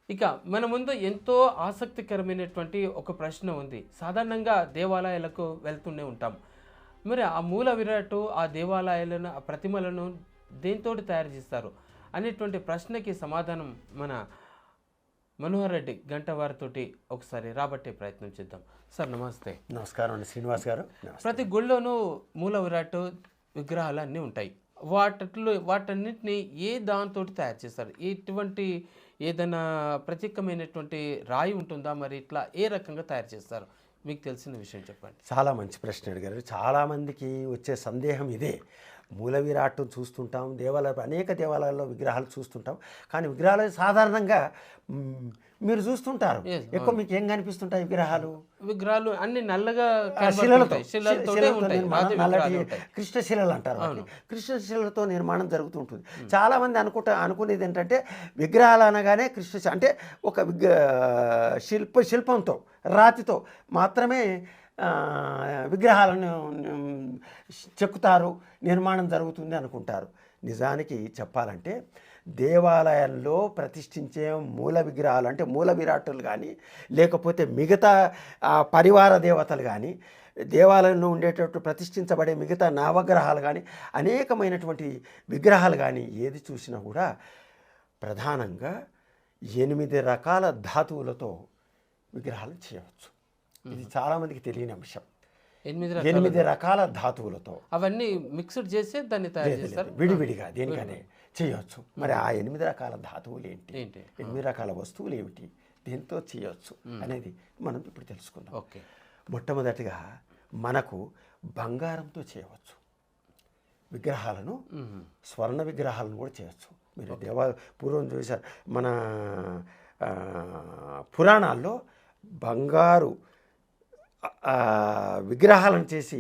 ఇక మన ముందు ఎంతో ఆసక్తికరమైనటువంటి ఒక ప్రశ్న ఉంది. సాధారణంగా దేవాలయాలకు వెళ్తూనే ఉంటాం. మరి ఆ మూల విరాట్టు, ఆ దేవాలయాలను, ఆ ప్రతిమలను దేనితోటి తయారు చేస్తారు అనేటువంటి ప్రశ్నకి సమాధానం మన మనోహర్ రెడ్డి గంట వారితోటి ఒకసారి రాబట్టే ప్రయత్నం చేద్దాం. సార్ నమస్తే. నమస్కారం అండి శ్రీనివాస్ గారు. ప్రతి గుళ్ళోనూ మూల విరాట్టు విగ్రహాలు అన్నీ ఉంటాయి. వాటన్నిటిని ఏ దాంతో తయారు చేస్తారు? ఎటువంటి ఏదైనా ప్రత్యేకమైనటువంటి రాయి ఉంటుందా? మరి ఇట్లా ఏ రకంగా తయారు చేస్తారు? మీకు తెలిసిన విషయం చెప్పండి. చాలా మంచి ప్రశ్న అడిగారు. చాలామందికి వచ్చే సందేహం ఇదే. మూల విరాట్టు చూస్తుంటాం, అనేక దేవాలయాల్లో విగ్రహాలు చూస్తుంటాం. కానీ విగ్రహాలు సాధారణంగా మీరు చూస్తుంటారు, ఎక్కువ మీకు ఏం కనిపిస్తుంటాయి విగ్రహాలు అన్ని నల్లగా నల్లటి కృష్ణశిలలు అంటారు. కృష్ణశిలతో నిర్మాణం జరుగుతుంటుంది. చాలామంది అనుకునేది ఏంటంటే విగ్రహాలు అనగానే అంటే ఒక శిల్పంతో రాతితో మాత్రమే విగ్రహాలను చెక్కుతారు, నిర్మాణం జరుగుతుంది అనుకుంటారు. నిజానికి చెప్పాలంటే దేవాలయాల్లో ప్రతిష్ఠించే మూల విగ్రహాలు అంటే మూల విరాట్టులు కానీ, లేకపోతే మిగతా పరివార దేవతలు కానీ, దేవాలయంలో ఉండేటట్టు ప్రతిష్ఠించబడే మిగతా నవగ్రహాలు కానీ, అనేకమైనటువంటి విగ్రహాలు కానీ ఏది చూసినా కూడా ప్రధానంగా 8 రకాల ధాతువులతో విగ్రహాలు చేయవచ్చు. ఇది చాలామందికి తెలియని అంశం. 8 రకాల ధాతువులతో అవన్నీ మిక్స్డ్ చేసి దాన్ని తయారు చేస్తారు. విడివిడిగా దేనికనే చేయవచ్చు. మరి ఆ 8 రకాల ధాతువులు ఏంటి, 8 రకాల వస్తువులు ఏమిటి, దేంతో చేయవచ్చు అనేది మనం ఇప్పుడు తెలుసుకుందాం. ఓకే. మొట్టమొదటిగా మనకు బంగారంతో చేయవచ్చు విగ్రహాలను. స్వర్ణ విగ్రహాలను కూడా చేయవచ్చు. మీరు పూర్వం చూసారు, మన పురాణాల్లో బంగారు విగ్రహాలను చేసి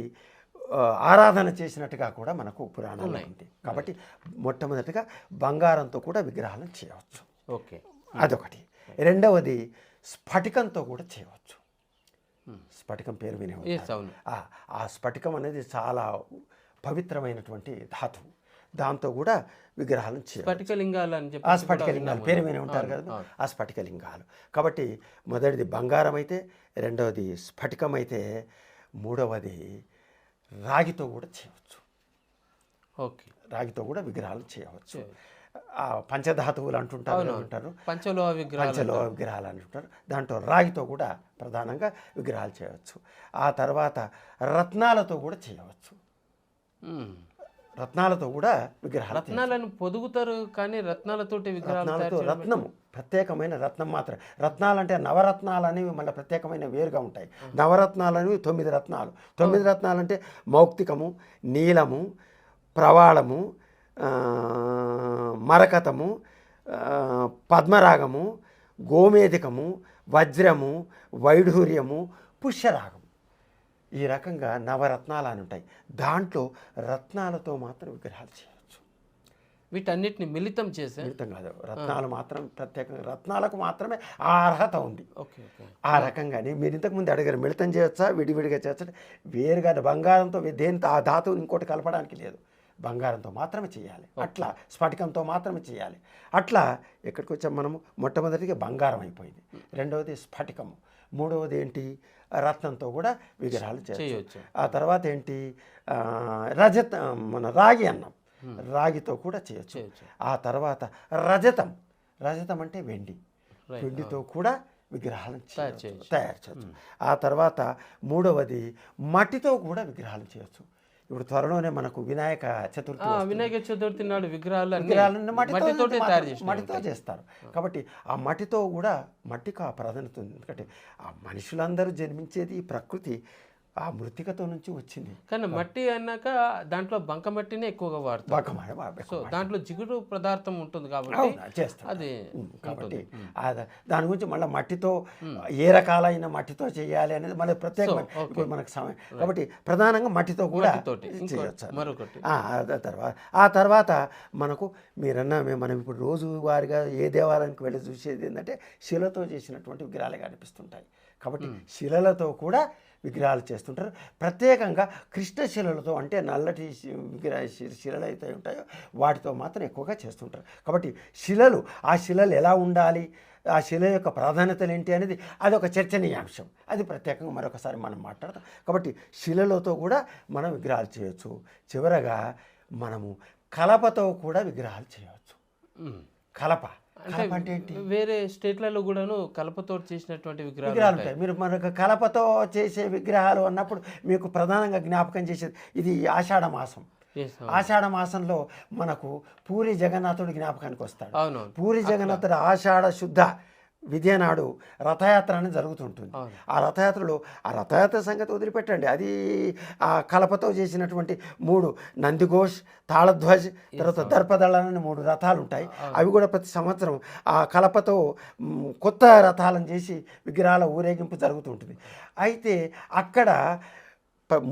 ఆరాధన చేసినట్టుగా కూడా మనకు పురాణాలు ఉంది. కాబట్టి మొట్టమొదటిగా బంగారంతో కూడా విగ్రహాలను చేయవచ్చు. ఓకే, అదొకటి. రెండవది స్ఫటికంతో కూడా చేయవచ్చు. స్ఫటికం పేరు వినే ఉంటారు. ఆ స్ఫటికం అనేది చాలా పవిత్రమైనటువంటి ధాతువు. దాంతో కూడా విగ్రహాలను చేయవచ్చు. ఆ స్ఫటికలింగాలు పేరు వినే ఉంటారు కదా, ఆ స్ఫటికలింగాలు. కాబట్టి మొదటిది బంగారం అయితే, రెండవది స్ఫటికం అయితే, మూడవది రాగితో కూడా చేయవచ్చు. ఓకే, రాగితో కూడా విగ్రహాలు చేయవచ్చు. పంచధాతువులు అంటారు, పంచలోహ విగ్రహాలు అంటుంటారు. దాంట్లో రాగితో కూడా ప్రధానంగా విగ్రహాలు చేయవచ్చు. ఆ తర్వాత రత్నాలతో కూడా చేయవచ్చు. రత్నాలతో కూడా విగ్రహాలు, రత్నాలను పొదుగుతారు కానీ రత్నాలతోటి విగ్రహాలు, రత్నము ప్రత్యేకమైన రత్నం మాత్రం. రత్నాలు అంటే నవరత్నాలు అనేవి మళ్ళీ ప్రత్యేకమైన వేరుగా ఉంటాయి. నవరత్నాలు అనేవి 9 రత్నాలు. 9 రత్నాలు అంటే మౌక్తికము, నీలము, ప్రవాళము, మరకతము, పద్మరాగము, గోమేధికము, వజ్రము, వైఢూర్యము, పుష్యరాగము. ఈ రకంగా నవరత్నాలు అని ఉంటాయి. దాంట్లో రత్నాలతో మాత్రం విగ్రహాలు చేయవచ్చు. వీటన్నిటిని మిళితం కాదు, రత్నాలు మాత్రం ప్రత్యేకంగా, రత్నాలకు మాత్రమే ఆ అర్హత ఉంది. ఆ రకంగానే మీరు ఇంతకుముందు అడిగారు, మిళితం చేయొచ్చా విడివిడిగా చేయొచ్చా? వేరుగా బంగారంతో దేనితో ఆ ధాతువుని ఇంకోటి కలపడానికి లేదు, బంగారంతో మాత్రమే చేయాలి. అట్లా స్ఫటికంతో మాత్రమే చేయాలి. అట్లా ఎక్కడికి వచ్చాం మనము? మొట్టమొదటిగా బంగారం అయిపోయింది, రెండవది స్ఫటికము, మూడవది ఏంటి? రత్నంతో కూడా విగ్రహాలు చేయవచ్చు. ఆ తర్వాత ఏంటి? మన రాగి అన్నం, రాగితో కూడా చేయొచ్చు. ఆ తర్వాత రజతం అంటే వెండితో కూడా విగ్రహాలను తయారు చేయవచ్చు. ఆ తర్వాత మూడవది మట్టితో కూడా విగ్రహాలు చేయొచ్చు. ఇప్పుడు త్వరలోనే మనకు వినాయక చతుర్థి నాడు విగ్రహాలను మట్టితో చేస్తారు. కాబట్టి ఆ మట్టితో కూడా, మట్టికి ఆ ప్రాధాన్యత ఉంది. ఎందుకంటే ఆ మనుషులందరూ జన్మించేది ఈ ప్రకృతి ఆ మృతికతో నుంచి వచ్చింది. కానీ మట్టి అన్నాక దాంట్లో బంకమట్టినే ఎక్కువగా వాడతారు. సో దాంట్లో జిగురు పదార్థం ఉంటుంది కాబట్టి అది. కాబట్టి దాని గురించి మళ్ళీ మట్టితో ఏ రకాలైన మట్టితో చేయాలి అనేది మళ్ళీ ప్రత్యేకమైన ఇప్పుడు మనకు సమయం. కాబట్టి ప్రధానంగా మట్టితో కూడా చేయవచ్చు. మరొకటి ఆ తర్వాత మనకు మీరన్నా మనం ఇప్పుడు రోజువారీగా ఏ దేవాలయానికి వెళ్ళి చూసేది ఏంటంటే శిలతో చేసినటువంటి విగ్రహాలు కనిపిస్తుంటాయి. కాబట్టి శిలలతో కూడా విగ్రహాలు చేస్తుంటారు. ప్రత్యేకంగా కృష్ణశిలలతో అంటే నల్లటి శిలలు అయితే ఉంటాయో వాటితో మాత్రం ఎక్కువగా చేస్తుంటారు. కాబట్టి ఆ శిలలు ఎలా ఉండాలి, ఆ శిల యొక్క ప్రాధాన్యతలు ఏంటి అనేది అది ఒక చర్చనీయాంశం. అది ప్రత్యేకంగా మరొకసారి మనం మాట్లాడతాం. కాబట్టి శిలలతో కూడా మనం విగ్రహాలు చేయొచ్చు. చివరగా మనము కలపతో కూడా విగ్రహాలు చేయవచ్చు. కలప అంటే ఏంటి? వేరే స్టేట్లలో కూడాను కలపతో చేసినటువంటి విగ్రహాలు ఉంటాయి. మీరు మనకు కలపతో చేసే విగ్రహాలు అన్నప్పుడు మీకు ప్రధానంగా జ్ఞాపకం చేసేది ఇది ఆషాఢ మాసం. ఆషాఢ మాసంలో మనకు పూరి జగన్నాథుడు జ్ఞాపకానికి వస్తాడు. పూరి జగన్నాథుడు ఆషాఢ శుద్ధ విద్య నాడు రథయాత్ర అనేది జరుగుతుంటుంది. ఆ రథయాత్ర సంగతి వదిలిపెట్టండి, అది ఆ కలపతో చేసినటువంటి 3 నందిఘోష్, తాళధ్వజ్, తర్వాత దర్పదళాలని 3 రథాలు ఉంటాయి. అవి కూడా ప్రతి సంవత్సరం ఆ కలపతో కొత్త రథాలను చేసి విగ్రహాల ఊరేగింపు జరుగుతుంటుంది. అయితే అక్కడ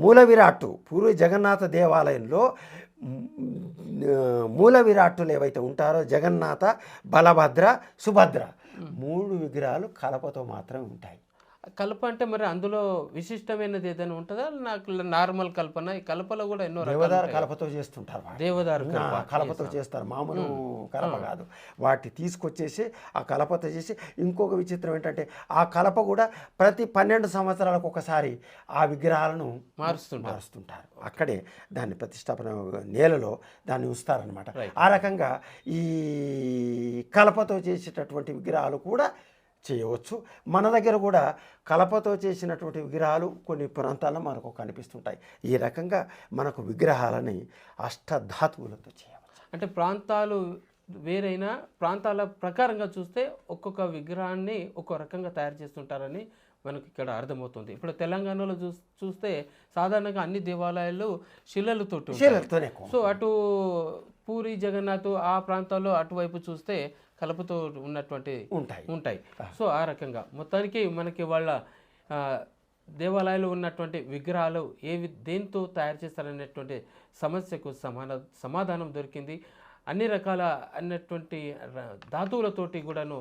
మూల విరాట్టు పూర్వ జగన్నాథ దేవాలయంలో మూల విరాట్టులు ఏవైతే ఉంటారో జగన్నాథ, బలభద్ర, సుభద్ర 3 విగ్రహాలు కలపతో మాత్రమే ఉంటాయి. కలప అంటే మరి అందులో విశిష్టమైనది ఏదైనా ఉంటుందా? నాకు నార్మల్ కల్పన, ఈ కలపలో కూడా ఎన్నో దేవదారు కలపతో చేస్తుంటారు. దేవదారు కలపతో చేస్తారు, మామూలు కలప కాదు. వాటి తీసుకొచ్చేసి ఆ కలపతో చేసి, ఇంకొక విచిత్రం ఏంటంటే ఆ కలప కూడా ప్రతి 12 సంవత్సరాలకు ఒకసారి ఆ విగ్రహాలను మారుస్తుంటారు. అక్కడే దాన్ని ప్రతిష్టాపన నేలలో దాన్ని ఉంచుతారనమాట. ఆ రకంగా ఈ కలపతో చేసేటటువంటి విగ్రహాలు కూడా చేయవచ్చు. మన దగ్గర కూడా కలపతో చేసినటువంటి విగ్రహాలు కొన్ని ప్రాంతాల్లో మనకు కనిపిస్తుంటాయి. ఈ రకంగా మనకు విగ్రహాలని అష్టధాతువులతో చేయవచ్చు. అంటే ప్రాంతాలు వేరైనా ప్రాంతాల ప్రకారంగా చూస్తే ఒక్కొక్క విగ్రహాన్ని ఒక్కో రకంగా తయారు చేస్తుంటారని మనకి ఇక్కడ అర్థమవుతుంది. ఇప్పుడు తెలంగాణలో చూస్తే సాధారణంగా అన్ని దేవాలయాలు శిలలతోనే. సో అటు పూరి జగన్నాథ్ ఆ ప్రాంతాల్లో అటువైపు చూస్తే కలపతో ఉన్నటువంటి ఉంటాయి. సో ఆ రకంగా మొత్తానికి మనకి వాళ్ళ దేవాలయాలు ఉన్నటువంటి విగ్రహాలు దేంతో తయారు చేస్తారనేటువంటి సమస్యకు సమాధానం దొరికింది. అన్ని రకాల అన్నటువంటి ధాతువులతోటి కూడాను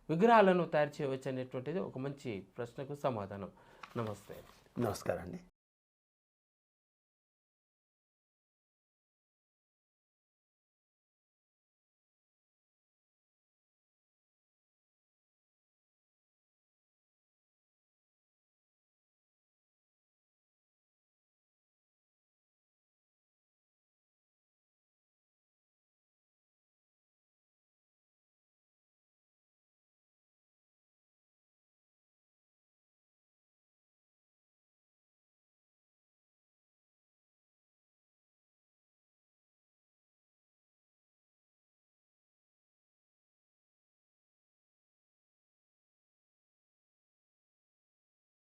విగ్రహాలను తయారు చేయవచ్చు అనేటువంటిది ఒక మంచి ప్రశ్నకు సమాధానం. నమస్తే. నమస్కారం అండి.